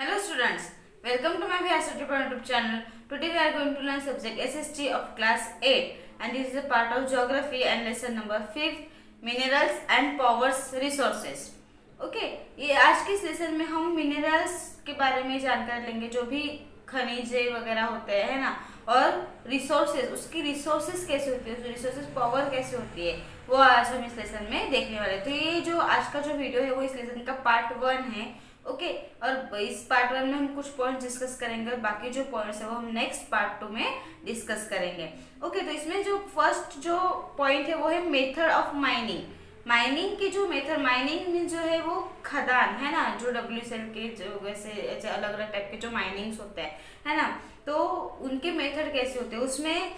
Hello students, welcome to my Vyasatipur YouTube channel. Today we are going to learn subject SST of class 8 and this is a part of geography and lesson number 5 minerals and powers resources. Okay ये आज के session में हम minerals के बारे में जानकारी लेंगे, जो भी खनिज वगैरह होते हैं, है ना, और रिसोर्सेज, उसकी रिसोर्सेज कैसे होती है, उसकी रिसोर्सेज पावर कैसे होती है, वो आज हम इस लेसन में देखने वाले हैं। तो ये जो आज का जो वीडियो है वो इस लेसन का पार्ट 1 है। ओके और इस पार्ट 1 में हम कुछ पॉइंट्स डिस्कस करेंगे और बाकी जो पॉइंट्स है वो हम नेक्स्ट पार्ट 2 में डिस्कस करेंगे। ओके तो इसमें जो फर्स्ट जो पॉइंट है वो है मेथड ऑफ माइनिंग। माइनिंग की जो मेथड, माइनिंग में जो है वो खदान, है ना, जो WCL के जो वैसे ऐसे अलग अलग टाइप के जो माइनिंग्स होते हैं, है ना, तो उनके मेथड कैसे होते हैं। उसमें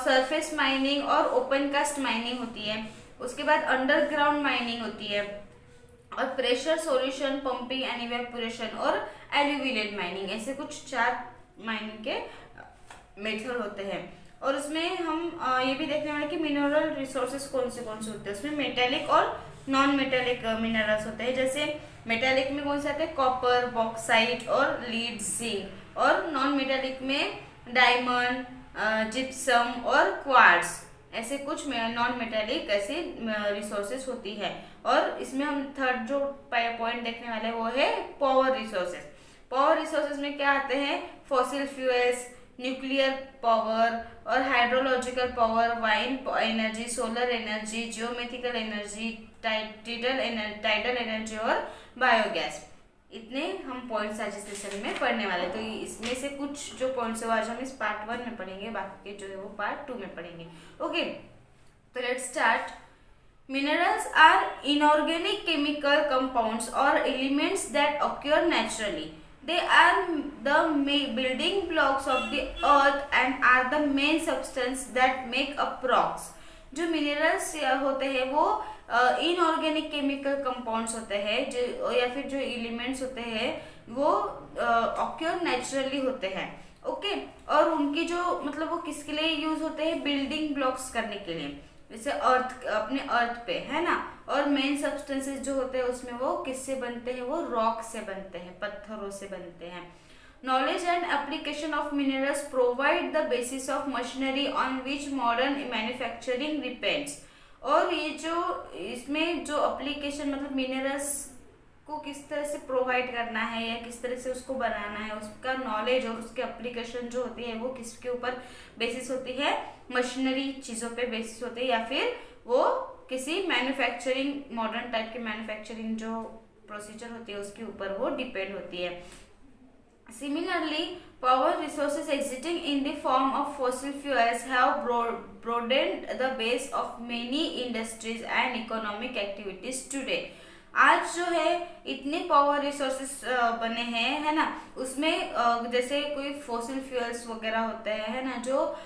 सरफेस माइनिंग और ओपन कास्ट माइनिंग होती है, उसके बाद अंडरग्राउंड माइनिंग होती है, और pressure solution, pumping and evaporation और एल्यूविलेट माइनिंग, ऐसे कुछ 4 माइनिंग के मेथड होते हैं। और उसमें हम ये भी देखने वाले कि मिनरल रिसोर्सेज कौन से होते हैं। उसमें मेटेलिक और नॉन मेटेलिक मिनरल्स होते हैं। जैसे मेटेलिक में कौन से आते हैं, कॉपर, बॉक्साइट और लीड, जिंक, और नॉन मेटेलिक में डायमंड, जिप्सम और क्वार्ट्ज, ऐसे कुछ नॉन मेटेलिक ऐसी रिसोर्सेज होती है। और इसमें हम थर्ड जो पॉइंट देखने वाले वो है पावर रिसोर्सेज। पावर रिसोर्सेज में क्या आते हैं, फॉसिल फ्यूल्स, न्यूक्लियर पावर और hydrological power, wind energy, solar energy, geometrical energy, tidal energy और बायोगैस। इतने हम पॉइंट्स आज इस लेसन में पढ़ने वाले। तो इसमें से कुछ जो पॉइंट्स है वो आज हम इस पार्ट 1 में पढ़ेंगे, बाकी के जो है वो पार्ट 2 में पढ़ेंगे। ओके तो let's start. Minerals are inorganic chemical compounds or elements that occur naturally. They are the building blocks of the earth and are the main substance that make up rocks. जो minerals होते हैं वो inorganic chemical compounds होते हैं, जो या फिर जो एलिमेंट्स होते हैं वो ऑक्योर नेचुरली होते हैं। ओके और उनकी जो मतलब वो किसके लिए यूज होते हैं, बिल्डिंग ब्लॉक्स करने के लिए, जैसे अर्थ, अपने अर्थ पे, है ना। और मेन सब्सटेंसेस जो होते हैं उसमें वो किससे बनते हैं, वो रॉक से बनते हैं, पत्थरों से बनते हैं। Knowledge and application of minerals provide the basis of machinery on which modern manufacturing depends. और ये जो इसमें जो एप्लीकेशन मतलब मिनरल्स को किस तरह से प्रोवाइड करना है या किस तरह से उसको बनाना है, उसका नॉलेज और उसके एप्लीकेशन जो होती है वो किसके ऊपर बेसिस होती है, मशीनरी चीज़ों पे बेसिस होती है, या फिर वो किसी मैन्युफैक्चरिंग, मॉडर्न टाइप की मैन्युफैक्चरिंग जो प्रोसीजर होती है उसके ऊपर वो डिपेंड होती है। Similarly, power resources existing in the form of fossil fuels have broadened the base of many industries and economic activities today. आज जो है इतने पावर रिसोर्सेस बने हैं, है ना, उसमें जैसे कोई फॉसिल फ्यूल्स वगैरह होते हैं, है ना, जो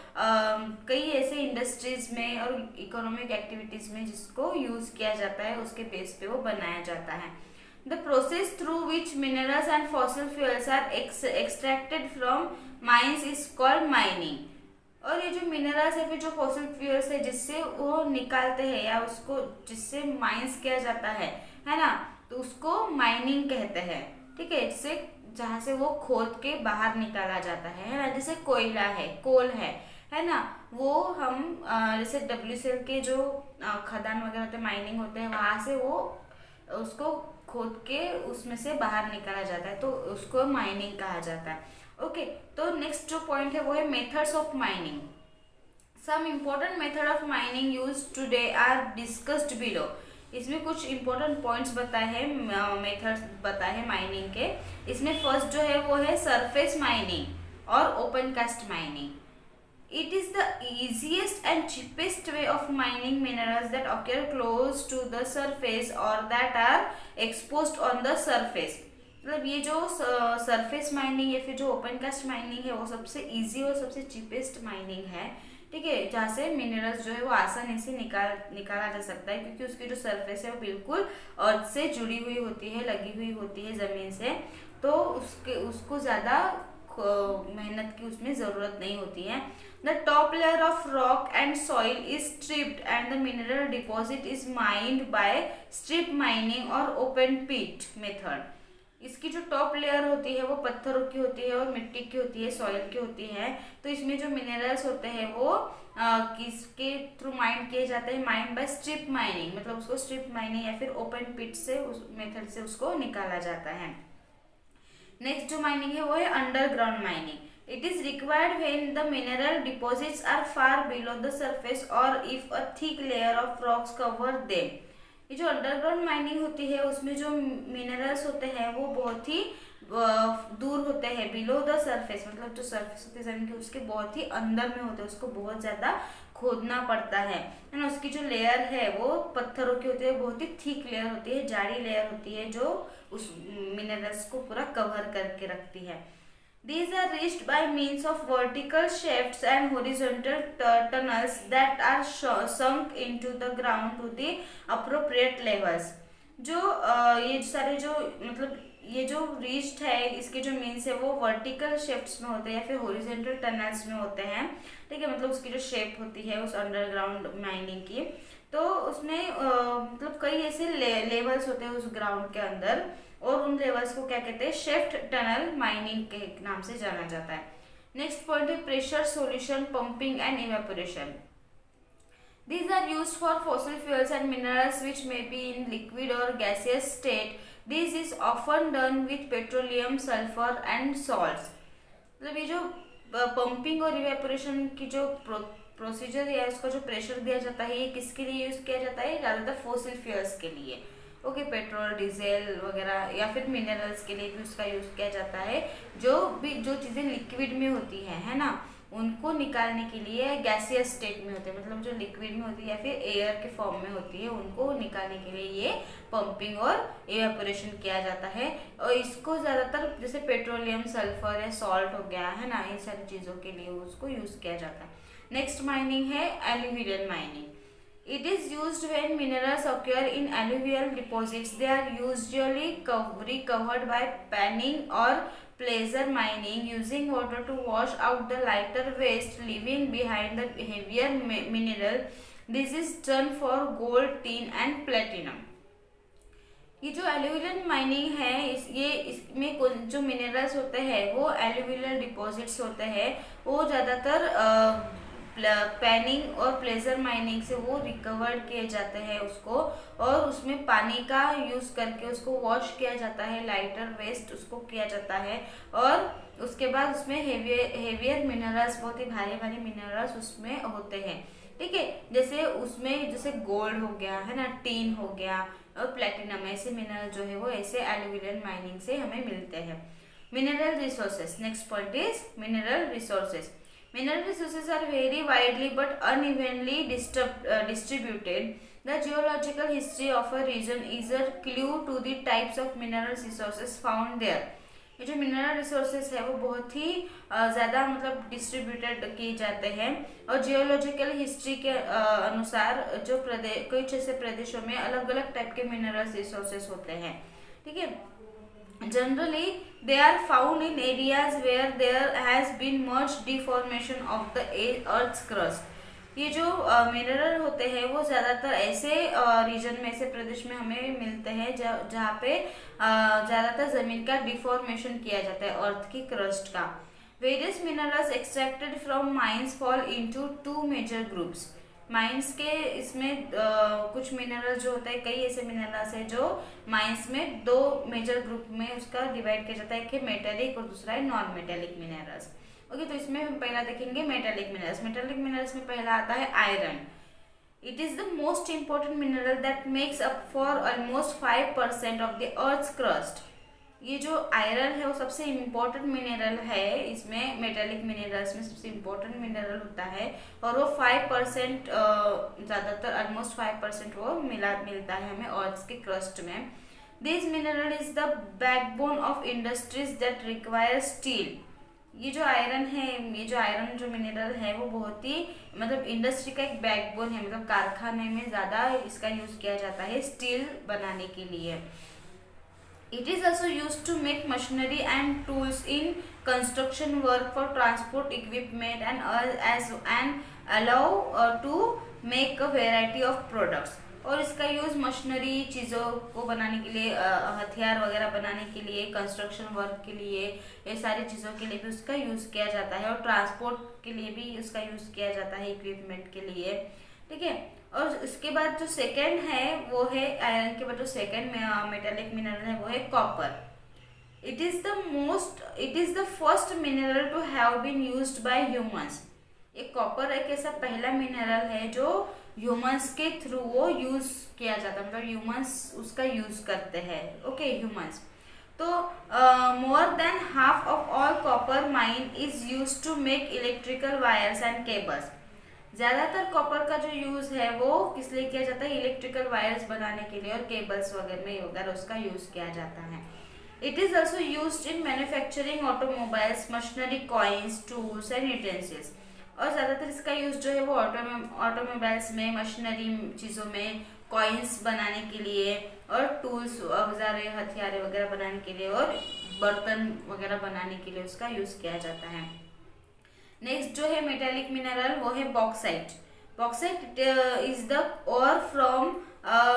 कई ऐसे इंडस्ट्रीज में और इकोनॉमिक एक्टिविटीज में जिसको यूज किया जाता है उसके बेस पे वो बनाया जाता है। The process through which minerals and fossil fuels are extracted from mines is called mining. और ये जो मिनरल्स है फिर जो फॉसिल फ्यूल्स है जिससे वो निकालते हैं या उसको जिससे माइंस किया जाता है ना, तो उसको माइनिंग कहते हैं। ठीक है, जिससे जहाँ से वो खोद के बाहर निकाला जाता है ना, जैसे कोयला है, कोल है ना, वो हम जैसे WCL के जो खदान वगैरह होते हैं, माइनिंग होते हैं, वहां से वो उसको खोद के उसमें से बाहर निकाला जाता है, तो उसको माइनिंग कहा जाता है। ओके तो नेक्स्ट जो पॉइंट है वो है methods of mining. Some important method of mining use today are discussed below. इसमें कुछ इम्पोर्टेंट पॉइंट्स बताए हैं, मेथड्स बताए हैं माइनिंग के। इसमें फर्स्ट जो है वो है सरफेस माइनिंग और open cast mining. It is the easiest and cheapest way of mining minerals that occur close to the surface or that are exposed on the surface. मतलब ये जो सरफेस माइनिंग या फिर जो ओपन कास्ट माइनिंग है वो सबसे easy और सबसे चीपेस्ट माइनिंग है। ठीक है, जहाँ से मिनरल्स जो है वो आसानी से निकाला जा सकता है, क्योंकि उसकी जो सरफेस है वो बिल्कुल अर्थ से जुड़ी हुई होती है, लगी हुई होती है ज़मीन से, तो उसको ज़्यादा मेहनत की उसमें ज़रूरत नहीं होती है। The top layer of rock and soil is stripped and the mineral deposit is mined by strip mining or open pit method. इसकी जो टॉप लेयर होती है वो पत्थरों की होती है और मिट्टी की होती है, सॉइल की होती है। तो इसमें जो मिनरल्स होते हैं वो किसके थ्रू माइन किए जाते हैं, माइन बाय स्ट्रिप माइनिंग, मतलब उसको स्ट्रिप माइनिंग या फिर ओपन पिट से उस मेथड से उसको निकाला जाता है। नेक्स्ट जो माइनिंग है वो है underground mining. It is required when the mineral deposits are far below the surface और if a thick layer of rocks cover them. ये जो अंडरग्राउंड माइनिंग होती है उसमें जो मिनरल्स होते हैं वो बहुत ही दूर होते हैं, बिलो द सरफेस, मतलब जो सरफेस होती है जमीन की उसके बहुत ही अंदर में होते हैं, उसको बहुत ज्यादा खोदना पड़ता है ना। उसकी जो लेयर है वो पत्थरों की होती है, बहुत ही थिक लेयर होती है, जाड़ी लेयर होती है जो उस मिनरल्स को पूरा कवर करके रखती है। These are reached by means of vertical shafts and horizontal tunnels that are sunk into the ground to the appropriate levels। जो ये सारे जो मतलब ये जो रीच्ड है इसके जो मीन्स है वो वर्टिकल शेफ्ट्स में होते हैं या फिर हॉरिजॉन्टल टनल्स में होते हैं, ठीक है। मतलब उसकी जो शेप होती है उस अंडरग्राउंड माइनिंग की, तो उसमें मतलब कई ऐसे लेवल्स होते हैं उस ग्राउंड के अंदर, और उन लेवल्स को क्या कहते हैं, शेफ्ट टनल माइनिंग के नाम से जाना जाता है। नेक्स्ट पॉइंट है pressure solution pumping and evaporation. These are used for fossil fuels and minerals which may be in liquid or gaseous state. This is often done with petroleum, sulfur and salts। मतलब ये जो pumping और evaporation की जो procedure है, उसका जो pressure दिया जाता है, ये किसके लिए यूज किया जाता है, ज़्यादातर फॉसिल फ्यूल्स के लिए, ओके, पेट्रोल, डीजल वगैरह, या फिर मिनरल्स के लिए भी उसका यूज किया जाता है। जो चीज़ें लिक्विड में होती है ना, उनको निकालने के लिए गैसियस स्टेट में होते हैं, मतलब जो लिक्विड में होती है या फिर एयर के फॉर्म में होती है, उनको निकालने के लिए ये पंपिंग और इवेपोरेशन किया जाता है। और इसको ज़्यादातर जैसे पेट्रोलियम, सल्फर या सॉल्ट हो गया है ना, इन सारी चीज़ों के लिए उसको यूज़ किया जाता है। नेक्स्ट माइनिंग है alluvial mining. It is used when minerals occur in alluvial deposits. They are usually recovered by panning or placer mining, using water to wash out the lighter waste, leaving behind the heavier mineral. This is done for gold, tin and platinum। ये जो alluvial mining है इसमें जो minerals होते हैं वो alluvial deposits होते हैं, वो ज़्यादातर पैनिंग और प्लेजर माइनिंग से वो रिकवर्ड किए जाते हैं उसको, और उसमें पानी का यूज़ करके उसको वॉश किया जाता है, लाइटर वेस्ट उसको किया जाता है, और उसके बाद उसमें हेवियर मिनरल्स, बहुत ही भारी भारी मिनरल्स उसमें होते हैं, ठीक है। जैसे गोल्ड हो गया है ना, टीन हो गया और प्लेटिनम, ऐसे मिनरल जो है वो ऐसे एल्यूवियल माइनिंग से हमें मिलते हैं। Mineral resources. Next point is mineral resources. Mineral resources are very widely but unevenly distributed. The geological history of a region is a clue to the types of mineral resources found there। ये जो mineral resources है वो बहुत ही ज़्यादा मतलब distributed किए जाते हैं, और जियोलॉजिकल हिस्ट्री के अनुसार जो कुछ ऐसे प्रदेशों में अलग अलग टाइप के मिनरल रिसोर्सेज होते हैं, ठीक है। Generally, they are found in areas where there has been much deformation of the Earth's crust। ये जो मिनरल होते हैं वो ज़्यादातर ऐसे रीजन में, ऐसे प्रदेश में हमें मिलते हैं जहाँ पे ज़्यादातर ज़मीन का डिफॉर्मेशन किया जाता है, अर्थ की क्रस्ट का। Various minerals extracted from mines fall into two major groups. Mines के इसमें कुछ मिनरल जो होता है, कई ऐसे मिनरल्स है जो माइंस में दो मेजर ग्रुप में उसका डिवाइड किया जाता है, एक है मेटेलिक और दूसरा है नॉन मेटेलिक मिनरल्स। ओके, तो इसमें हम पहला देखेंगे मेटेलिक मिनरल्स। मेटेलिक मिनरल्स में पहला आता है iron. It is the most important mineral that makes up for almost 5% of the earth's crust. ये जो आयरन है वो सबसे इम्पोर्टेंट मिनरल है, इसमें मेटेलिक मिनरल्स में सबसे इम्पोर्टेंट मिनरल होता है, और वो 5% ज़्यादातर ऑलमोस्ट 5% वो मिलता है हमें अर्थ के क्रस्ट में। This mineral is the backbone of industries that require steel. ये जो आयरन है, ये जो आयरन जो मिनरल है वो बहुत ही मतलब इंडस्ट्री का एक बैकबोन है, मतलब कारखाने में ज़्यादा इसका यूज़ किया जाता है स्टील बनाने के लिए। It is also used to make machinery and tools in construction work, for transport equipment and allow to make a variety of products। और इसका यूज़ मशीनरी चीज़ों को बनाने के लिए, हथियार वगैरह बनाने के लिए, कंस्ट्रक्शन वर्क के लिए, ये सारी चीज़ों के लिए भी उसका यूज़ किया जाता है, और ट्रांसपोर्ट के लिए भी उसका यूज़ किया जाता है, इक्विपमेंट के लिए। ठीक है। और इसके बाद जो सेकेंड है वो है, आयरन के बाद जो सेकेंड मेटेलिक मिनरल है वो है copper. It is the first mineral to have been used by humans. ये कॉपर एक ऐसा पहला मिनरल है जो ह्यूमंस के थ्रू वो यूज किया जाता है, मतलब ह्यूमंस उसका यूज करते हैं। Okay, humans. तो more than half of all copper mine is use to make electrical wires and cables. ज्यादातर कॉपर का जो यूज है वो किस लिए किया जाता है? इलेक्ट्रिकल वायर्स बनाने के लिए और केबल्स वगैरह उसका यूज किया जाता है। It is also used in manufacturing automobiles, machinery, coins, tools and utensils. और ज़्यादातर इसका यूज जो है वो ऑटोमोबाइल्स में, मशीनरी चीज़ों में, कॉइन्स बनाने के लिए, और टूल्स, औजारे, हथियारे वगैरह बनाने के लिए, और बर्तन वगैरह बनाने के लिए उसका यूज किया जाता है। नेक्स्ट जो है मेटालिक मिनरल वो है bauxite. Bauxite is the ore from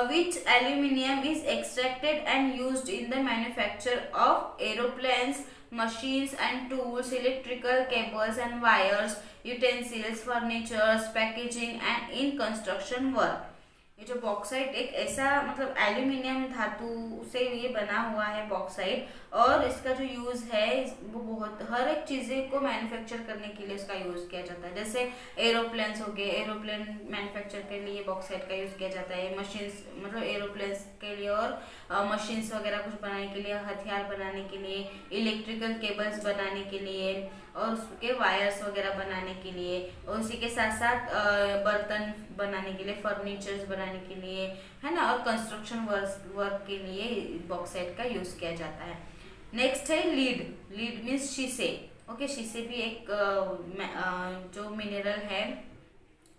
which aluminium is extracted and used in the manufacture of aeroplanes, machines and tools, electrical cables and wires, utensils, furniture, packaging and in construction work। ये जो bauxite एक ऐसा, मतलब aluminium धातु से ये बना हुआ है बॉक्साइट, और इसका जो यूज है वो बहुत हर एक चीजें को मैन्युफैक्चर करने के लिए इसका यूज किया जाता है। जैसे एरोप्लेन्स हो गए, एरोप्लेन मैन्युफैक्चर के लिए बॉक्साइट का यूज किया जाता है। मशीन्स, मतलब एरोप्लेन्स के लिए, और मशीन्स वगैरह कुछ बनाने के लिए, हथियार बनाने के लिए, इलेक्ट्रिकल केबल्स बनाने के लिए, और उसके वायर्स वगैरह बनाने के लिए, और उसी के साथ साथ बर्तन बनाने के लिए, फर्नीचर्स बनाने के लिए, है ना, और कंस्ट्रक्शन वर्क के लिए बॉक्साइट का यूज किया जाता है। नेक्स्ट है लीड। लीड मीन्स शीशे। ओके, शीशे भी एक जो मिनरल है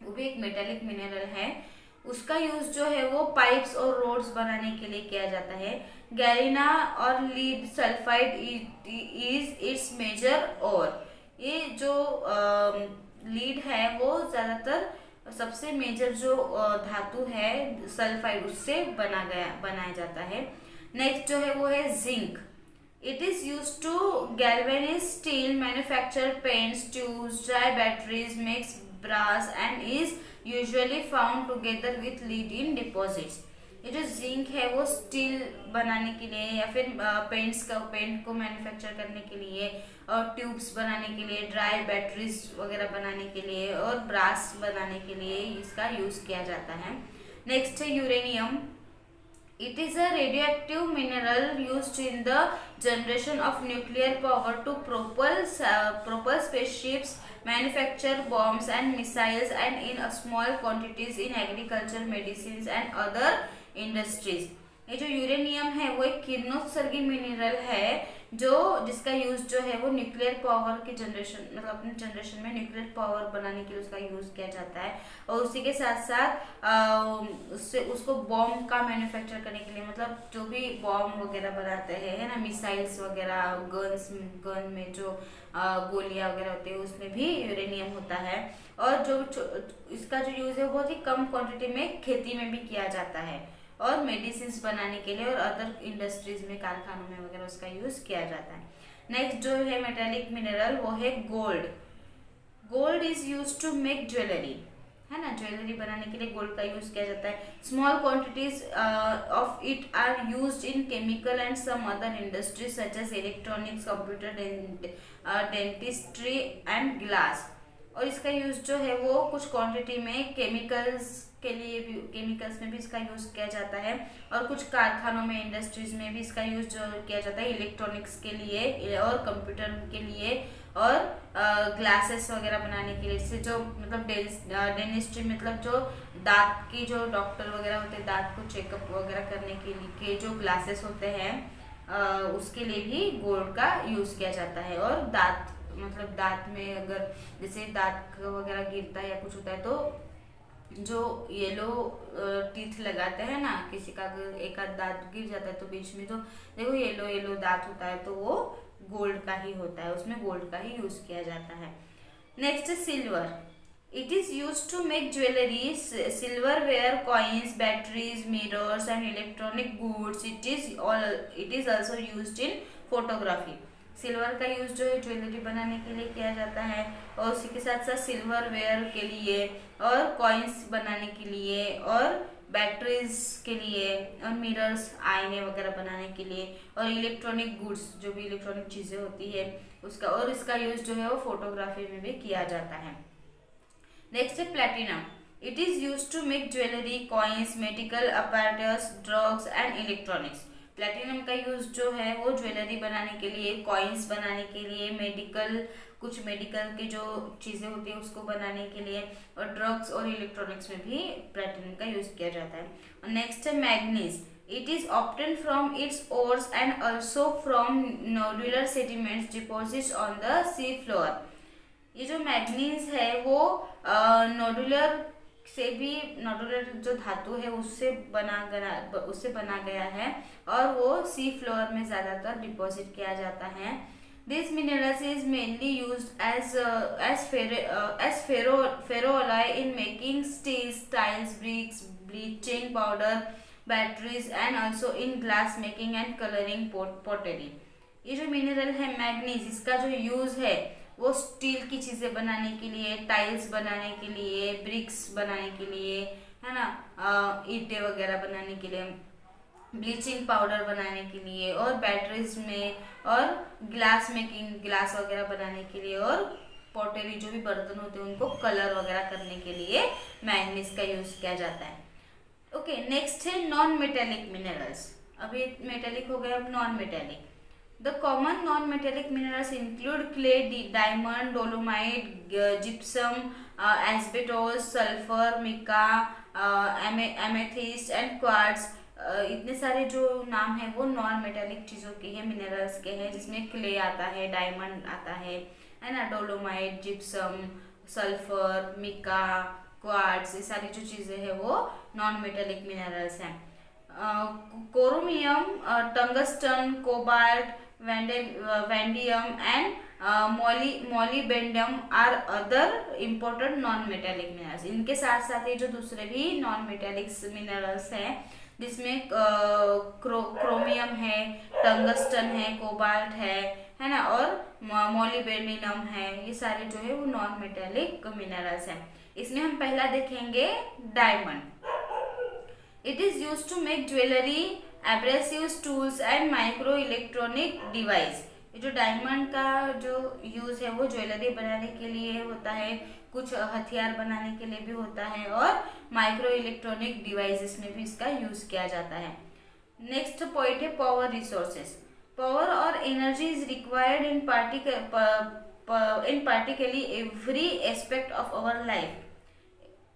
वो भी एक मेटेलिक मिनरल है। उसका यूज जो है वो पाइप्स और रोड्स बनाने के लिए किया जाता है। गैलिना और lead sulphide is its major ore. ये जो लीड है वो ज्यादातर सबसे मेजर जो धातु है सल्फाइड, उससे बनाया जाता है। नेक्स्ट जो है वो है zinc. It is use to galvanize steel, manufacture paints, tubes, dry batteries, makes brass and is usually found together with lead in deposits. ये जो जिंक है वो स्टील बनाने के लिए, या फिर पेंट को मैन्युफैक्चर करने के लिए, और ट्यूब्स बनाने के लिए, ड्राई बैटरीज वगैरह बनाने के लिए, और ब्रास बनाने के लिए इसका यूज किया जाता है। नेक्स्ट है uranium. It is a radioactive mineral used in the generation of nuclear power to propel spaceships, manufacture bombs and missiles, and in small quantities in agriculture, medicines and other industries। ये जो uranium है वो एक किरणोत्सर्गी mineral है जिसका use जो है वो न्यूक्लियर पावर की जनरेशन, मतलब अपने जनरेशन में न्यूक्लियर पावर बनाने के लिए उसका यूज किया जाता है, और उसी के साथ साथ उसको बॉम्ब का मैन्युफैक्चर करने के लिए, मतलब जो भी बॉम्ब वगैरह बनाते हैं, है ना, मिसाइल्स वगैरह, गन में जो गोलियां वगैरह होती है उसमें भी यूरेनियम होता है। और जो इसका जो यूज है बहुत ही कम क्वांटिटी में खेती में भी किया जाता है, और मेडिसिन बनाने के लिए और अदर इंडस्ट्रीज में, कारखानों में वगैरह उसका यूज किया जाता है। नेक्स्ट जो है मेटेलिक मिनरल वो है gold. Gold is use to make jewellery, है ना, ज्वेलरी बनाने के लिए गोल्ड का यूज किया जाता है। Small quantities of it are used in chemical and some other industries such as electronics, computer, dentistry and glass. और इसका यूज जो है वो कुछ क्वांटिटी में केमिकल्स में भी इसका यूज किया जाता है, और कुछ कारखानों में, इंडस्ट्रीज में भी इसका यूज जो किया जाता है, इलेक्ट्रॉनिक्स के लिए और कंप्यूटर के लिए, और ग्लासेस वगैरह बनाने के लिए। इससे जो मतलब डेंटिस्ट्री, मतलब जो दांत की जो डॉक्टर वगैरह होते हैं, दांत को चेकअप वगैरह करने के लिए जो ग्लासेस होते हैं, उसके लिए भी गोल्ड का यूज किया जाता है। और दांत, मतलब दांत में अगर जैसे दांत वगैरह गिरता है या कुछ होता है तो जो येलो टीथ लगाते हैं ना, किसी का अगर एक आध दांत गिर जाता है तो बीच में जो देखो येलो दांत होता है तो वो गोल्ड का ही होता है, उसमें गोल्ड का ही यूज किया जाता है। Next silver. It is used to make jewelry, silverware, coins, batteries, mirrors, and electronic goods. It is also used in photography. Silver का यूज जो है ज्वेलरी बनाने के लिए किया जाता है, और उसी के साथ साथ सिल्वरवेयर के लिए, और कॉइन्स बनाने के लिए, और बैटरीज के लिए, और मिरर्स, आईने वगैरह बनाने के लिए, और इलेक्ट्रॉनिक गुड्स, जो भी इलेक्ट्रॉनिक चीज़ें होती है उसका, और इसका यूज जो है वो फोटोग्राफी में भी किया जाता है। नेक्स्ट है platinum. It is use to make jewellery, coins, medical apparatus, drugs and electronics. Platinum का यूज जो है वो ज्वेलरी बनाने के लिए, कॉइन्स बनाने के लिए, कुछ मेडिकल की जो चीज़ें होती है उसको बनाने के लिए, और ड्रग्स और इलेक्ट्रॉनिक्स में भी प्लैटिनम का यूज किया जाता है। और नेक्स्ट है manganese. It is obtain from its ores and also from nodular sediments deposits on the sea floor. ये जो मैग्नीज है वो नोडुलर जो धातु है उससे बना गया है, और वो सी फ्लोर में ज्यादातर डिपॉजिट किया जाता है। This minerals is mainly used as ferroalloy in making steels, tiles, bricks, bleaching powder, batteries and also in glass making and colouring pottery. ये जो मिनरल है मैग्नीज, इसका जो यूज है वो स्टील की चीजें बनाने के लिए, टाइल्स बनाने के लिए, ब्रिक्स बनाने के लिए, है ना, ईंटें वगैरह बनाने के लिए, ब्लीचिंग पाउडर बनाने के लिए, और बैटरीज में, और ग्लास वगैरह बनाने के लिए, और पॉटरी जो भी बर्तन होते हैं उनको कलर वगैरह करने के लिए मैग्नीज का यूज किया जाता है। ओके, नेक्स्ट है नॉन मेटेलिक मिनरल्स। अभी मेटेलिक हो गया, अब non metallic. The common non-metallic minerals include clay, diamond, dolomite, gypsum, asbestos, sulfur, mica, amethyst and quartz। इतने सारे जो नाम है वो नॉन मेटेलिक चीज़ों के हैं, मिनरल्स के हैं, जिसमें क्ले आता है, डायमंड आता है ना, dolomite, gypsum, sulphur, mica, quartz, ये सारी जो चीज़ें हैं वो नॉन मेटेलिक मिनरल्स हैं। Chromium, tungsten, cobalt, vanadium and molybdenum are other important non-metallic minerals। इनके साथ साथ ये जो दूसरे भी non-metallic minerals हैं, जिसमें क्रोमियम है, टंगस्टन है, कोबाल्ट है ना, और मोलिब्डेनम है, ये सारे जो है वो नॉन मेटेलिक मिनरल्स हैं। इसमें हम पहला देखेंगे diamond. It is use to make jewellery, abrasive tools and micro electronic device. ये जो डायमंड का जो यूज है वो ज्वेलरी बनाने के लिए होता है, कुछ हथियार बनाने के लिए भी होता है, और माइक्रो इलेक्ट्रॉनिक डिवाइसेस में भी इसका यूज किया जाता है। नेक्स्ट पॉइंट है पावर रिसोर्सेस। पावर और energy is required in particularly every aspect of our life.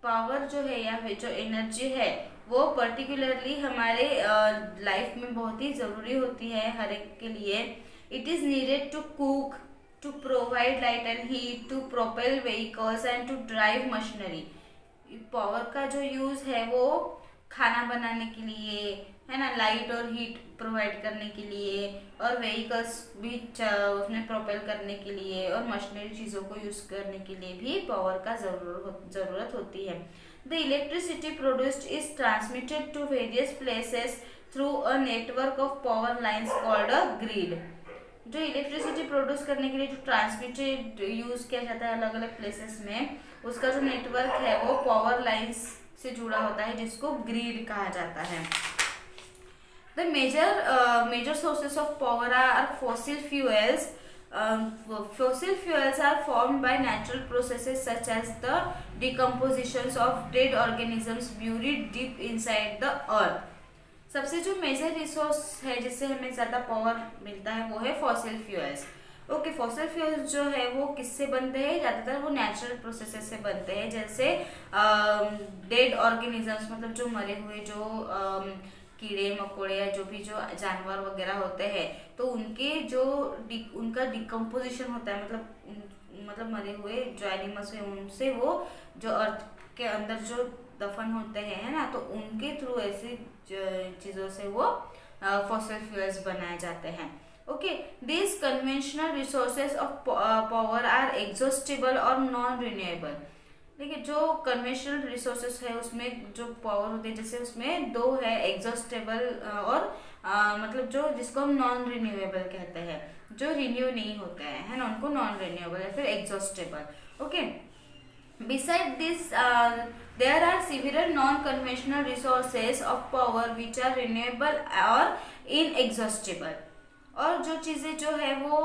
Power जो है या फिर जो एनर्जी है वो पर्टिकुलरली हमारे लाइफ में बहुत ही ज़रूरी होती है हर एक के लिए। It is needed to cook, to provide light and heat, to propel vehicles and to drive machinery. Power का जो यूज़ है वो खाना बनाने के लिए, है ना, लाइट और हीट प्रोवाइड करने के लिए, और व्हीकल्स भी उसमें प्रोपेल करने के लिए, और मशीनरी चीज़ों को यूज़ करने के लिए भी पावर का ज़रूरत होती है। The electricity produced is transmitted to various places through a network of power lines called a grid। जो इलेक्ट्रिसिटी प्रोड्यूस करने के लिए जो ट्रांसमिटेड यूज किया जाता है अलग अलग प्लेसेस में, उसका जो नेटवर्क है वो पावर लाइंस से जुड़ा होता है, जिसको ग्रिड कहा जाता है। The major sources of power are fossil fuels. Fossil fuels are formed by natural processes such as the decompositions of dead organisms buried deep inside the earth। सबसे जो मेजर रिसोर्स है जिससे हमें ज़्यादा पावर मिलता है वो है fossil fuels. Okay, fossil fuels जो है वो किससे बनते हैं? ज़्यादातर वो नेचुरल प्रोसेसेस से बनते हैं, जैसे डेड ऑर्गेनिजम्स, मतलब जो मरे हुए जो कीड़े मकोड़े या जो भी जो जानवर वगैरह होते हैं, तो उनके जो उनका डिकम्पोजिशन होता है, मतलब मरे हुए जो एनिमल्स हैं उनसे वो जो अर्थ के अंदर जो दफन होते हैं, है ना, तो उनके थ्रू ऐसी चीज़ों से वो फॉसिल फ्यूल्स बनाए जाते हैं। Okay, this conventional resources of power are exhaustible और नॉन रिन्यूएबल। देखिए, जो कन्वेंशनल रिसोर्सेस है उसमें जो पावर होती है, जैसे उसमें दो है, एग्जॉस्टेबल और मतलब जो जिसको हम नॉन रिन्यूएबल कहते हैं, जो रिन्यू नहीं होते हैं, है ना, उनको नॉन रिन्यूएबल या फिर exhaustible. Okay, beside this there are several non-conventional resources of power which are renewable or inexhaustible। और जो चीज़ें जो है वो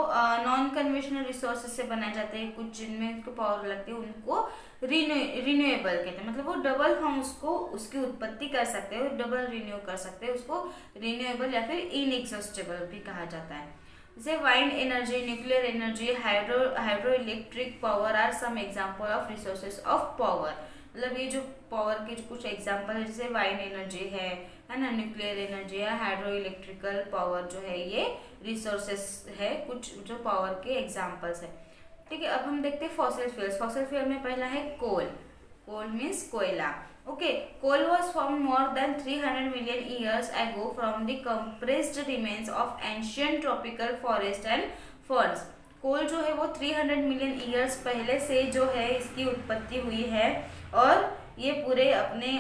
नॉन कन्वेंशनल रिसोर्सेज से बनाए जाते हैं, कुछ जिनमें उनको पावर लगती है, उनको रिन्यूएबल कहते हैं। मतलब वो डबल हम उसको उसकी उत्पत्ति कर सकते हैं, डबल रिन्यू कर सकते हैं, उसको रिन्यूएबल या फिर इनएग्जॉस्टेबल भी कहा जाता है। जैसे wind energy, nuclear energy, hydro electric power are some example of resources of power. मतलब ये जो पावर के जो कुछ एग्जाम्पल है, जैसे वाइंड एनर्जी है ना, न्यूक्लियर एनर्जी है, हाइड्रो इलेक्ट्रिकल पावर जो है, ये रिसोर्सेस है, कुछ जो पावर के एग्जाम्पल्स है। ठीक है, अब हम देखते हैं फॉसिल फ्यूल्स। फॉसिल फ्यूल में पहला है कोल। कोल मीन्स कोयला। Okay, coal was form more than 300 million years ago from the compressed remains of ancient tropical forest and ferns। कोल जो है वो 300 मिलियन ईयर्स पहले से जो है इसकी उत्पत्ति हुई है, और ये पूरे अपने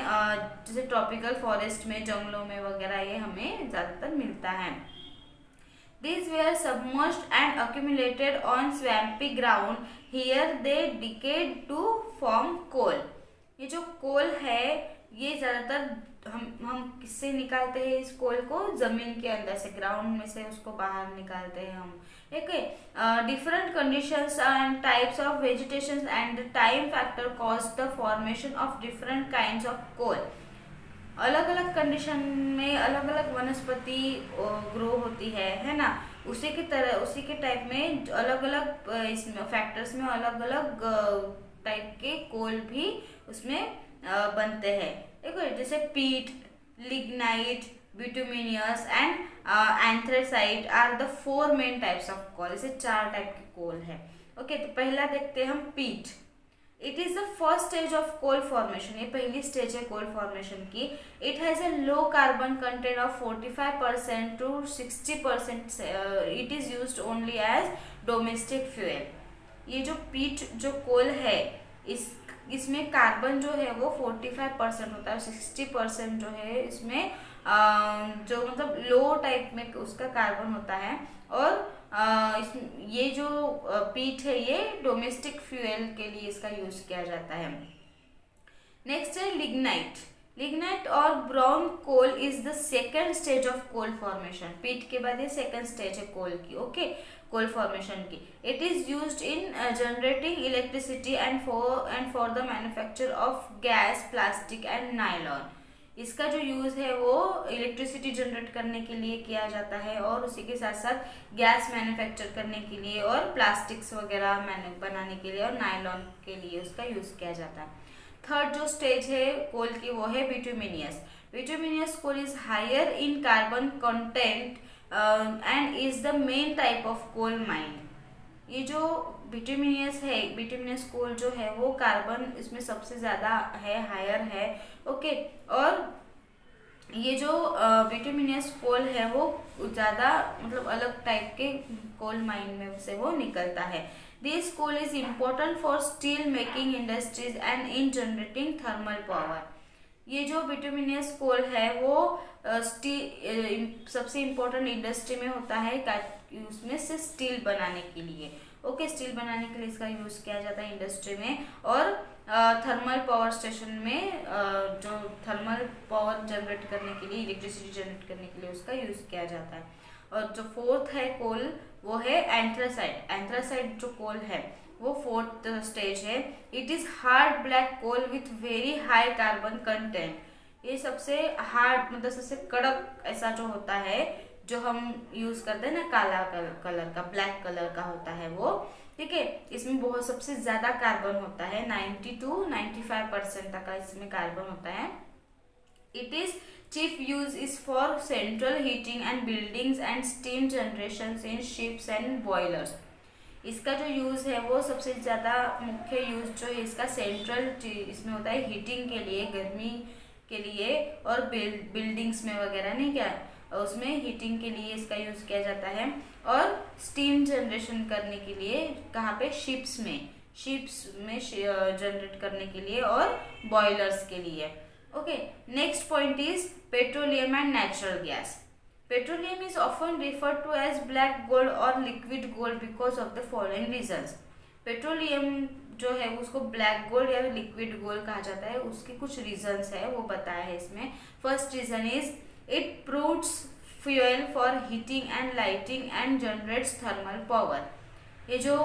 जैसे ट्रॉपिकल फॉरेस्ट में, जंगलों में वगैरह ये हमें ज़्यादातर मिलता है। These were submerged and accumulated on swampy ground. Here they decayed to form coal। ये जो कोल है ये ज़्यादातर हम किससे निकालते हैं इस कोल को? ज़मीन के अंदर से, ग्राउंड में से उसको बाहर निकालते हैं हम। ठीक है, different conditions and types of vegetation and time factor cause the formation of different kinds of coal. अलग अलग कंडीशन में अलग अलग वनस्पति ग्रो होती है ना, उसी की तरह उसी के टाइप में अलग अलग इसमें फैक्टर्स में अलग अलग टाइप के कोल भी उसमें बनते हैं। देखो, जैसे peat, lignite, bituminous and anthracite are the 4 main types of coal. इसे 4 टाइप के कोल है। ओके, तो पहला देखते हैं हम peat. It is the first stage of coal formation. ये पहली स्टेज है कोल फॉर्मेशन की। It has a low carbon content of 45% to 60%। It is used only as domestic fuel. ये जो पीट जो कोल है, इसमें कार्बन जो है वो 45% होता है, 60% जो है इसमें जो मतलब लो टाइप में उसका कार्बन होता है। और ये जो पीट है ये डोमेस्टिक फ्यूल के लिए इसका यूज किया जाता है। नेक्स्ट है लिग्नाइट। लिग्नाइट और brown coal is the second stage of coal formation. Peat के बाद ये सेकेंड स्टेज है कोल की। ओके, कोल फॉर्मेशन की। It is used in generating electricity and for the manufacture of gas, plastic and nylon. इसका जो use है वो इलेक्ट्रिसिटी जनरेट करने के लिए किया जाता है, और उसी के साथ साथ गैस मैन्युफैक्चर करने के लिए, और प्लास्टिक्स वगैरह बनाने के लिए, और नायलॉन के लिए उसका यूज़ किया जाता है। थर्ड जो स्टेज है कोल की वो है bituminous. Bituminous coal is higher in carbon content and is the main type of coal mine. ये जो बिटुमिनियस है, बिटुमिनियस कोल जो है वो कार्बन इसमें सबसे ज़्यादा है, हायर है। ओके, और ये जो बिटुमिनियस कोल है वो ज़्यादा मतलब अलग टाइप के कोल माइन में से वो निकलता है। This coal is important for steel making industries and in generating thermal power. ये जो बिटुमिनियस कोल है वो स्टील सबसे इम्पोर्टेंट इंडस्ट्री में होता है, उसमें से स्टील बनाने के लिए। ओके, स्टील बनाने के लिए इसका यूज़ किया जाता है इंडस्ट्री में, और थर्मल पावर स्टेशन में जो थर्मल पावर जनरेट करने के लिए, इलेक्ट्रिसिटी जनरेट करने के लिए उसका यूज़ किया जाता है। और जो फोर्थ है कोल वो है एंथ्रासाइट। एंथ्रासाइट जो कोल है वो फोर्थ स्टेज है। It is hard black coal with very high carbon content. ये सबसे हार्ड मतलब सबसे कड़क ऐसा जो होता है, जो हम यूज करते हैं ना, काला कलर का, ब्लैक कलर का होता है वो। ठीक है, इसमें बहुत सबसे ज्यादा कार्बन होता है, 90 to 95% तक का इसमें कार्बन होता है। It is chief use is for central heating and buildings and steam generation in ships and boilers. इसका जो यूज़ है वो सबसे ज़्यादा मुख्य यूज़ जो है इसका सेंट्रल इसमें होता है, हीटिंग के लिए, गर्मी के लिए, और बिल्डिंग्स में वगैरह नहीं क्या, उसमें हीटिंग के लिए इसका यूज़ किया जाता है। और स्टीम जनरेशन करने के लिए कहाँ पे? शिप्स में, शिप्स में जनरेट करने के लिए और बॉयलर्स के लिए। Okay, next point is petroleum and natural gas. Petroleum is often referred to as black gold or liquid gold because of the following reasons. Petroleum जो है उसको ब्लैक गोल्ड या लिक्विड गोल्ड कहा जाता है, उसके कुछ रीजंस है वो बताया है इसमें। First reason is it produce fuel for heating and lighting and generates thermal power. ये जो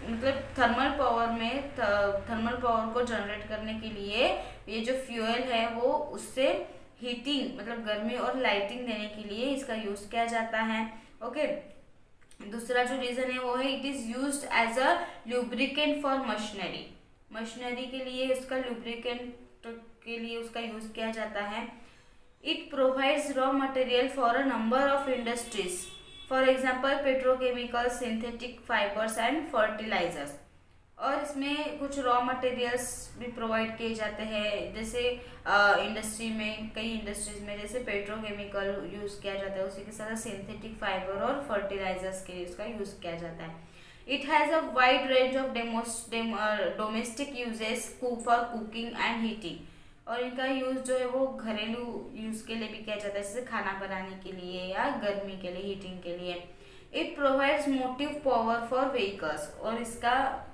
मतलब थर्मल पावर को जनरेट करने के लिए ये जो फ्यूल है वो उससे हीटिंग मतलब गर्मी और लाइटिंग देने के लिए इसका यूज किया जाता है। ओके, दूसरा जो रीजन है वो है it is used as a lubricant for machinery के लिए उसका लुब्रिकेंट के लिए उसका यूज किया जाता है। It provides raw material for a number of industries, for example petrochemicals, synthetic fibres and fertilizers. और इसमें कुछ रॉ मटेरियल्स भी प्रोवाइड किए जाते हैं, जैसे इंडस्ट्री में कई इंडस्ट्रीज में जैसे पेट्रोकेमिकल यूज़ किया जाता है, उसी के साथ सिंथेटिक फाइबर और फर्टिलाइजर्स के लिए उसका यूज़ किया जाता है। It has a wide range of domestic uses for cooking and heating, और इनका यूज़ जो है वो घरेलू यूज़ के लिए भी किया जाता है, जैसे खाना बनाने के लिए या गर्मी के लिए, हीटिंग के लिए। It provides motive power for vehicles, और इसका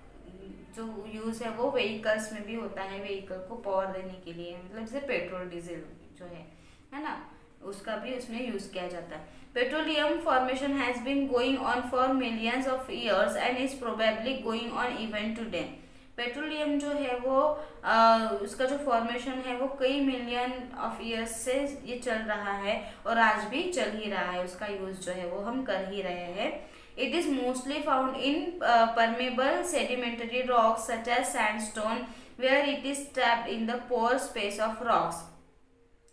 जो यूज़ है वो व्हीकल्स में भी होता है, व्हीकल को पावर देने के लिए, मतलब जैसे पेट्रोल डीजल जो है ना, उसका भी उसमें यूज़ किया जाता है। Petroleum formation has been going on for millions of years and is probably going on even today. Petroleum जो है वो उसका जो फॉर्मेशन है वो कई मिलियन ऑफ ईयर्स से ये चल रहा है और आज भी चल ही रहा है, उसका यूज़ जो है वो हम कर ही रहे हैं। It is mostly found in permeable sedimentary rocks such as sandstone, where it is trapped in the pore space of rocks.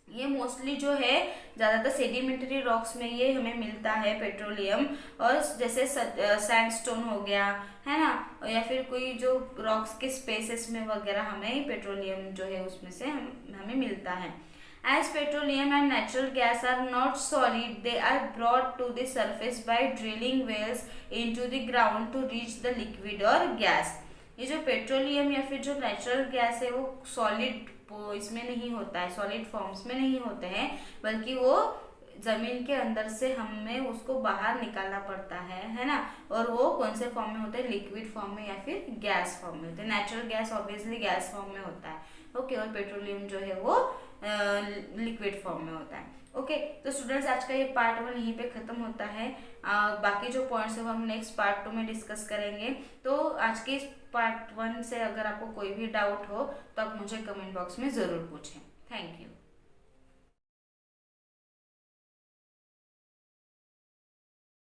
ये मोस्टली जो है ज़्यादातर सेडिमेंटरी रॉक्स में ये हमें मिलता है पेट्रोलियम, और जैसे सैंडस्टोन हो गया है ना, या फिर कोई जो रॉक्स के स्पेसेस में वगैरह हमें पेट्रोलियम जो है उसमें से हमें मिलता है। As petroleum and natural gas are not solid, they are brought to the surface by drilling wells into the ground to reach the liquid or gas. ये जो पेट्रोलियम या फिर जो नेचुरल गैस है वो सॉलिड इसमें नहीं होता है, सॉलिड फॉर्म्स में नहीं होते हैं, बल्कि वो जमीन के अंदर से हमें उसको बाहर निकालना पड़ता है ना। और वो कौन से फॉर्म में होता है, लिक्विड फॉर्म में या फिर गैस फॉर्म में होता है। Natural gas obviously gas form में होता है, ओके, और पेट्रोलियम जो है वो लिक्विड फॉर्म में होता है। ओके, तो स्टूडेंट्स आज का ये पार्ट 1 यहीं पे खत्म होता है। बाकी जो पॉइंट्स है वो हम नेक्स्ट पार्ट 2 में डिस्कस करेंगे। तो आज के इस पार्ट 1 से अगर आपको कोई भी डाउट हो तो आप मुझे कमेंट बॉक्स में ज़रूर पूछें। Thank you.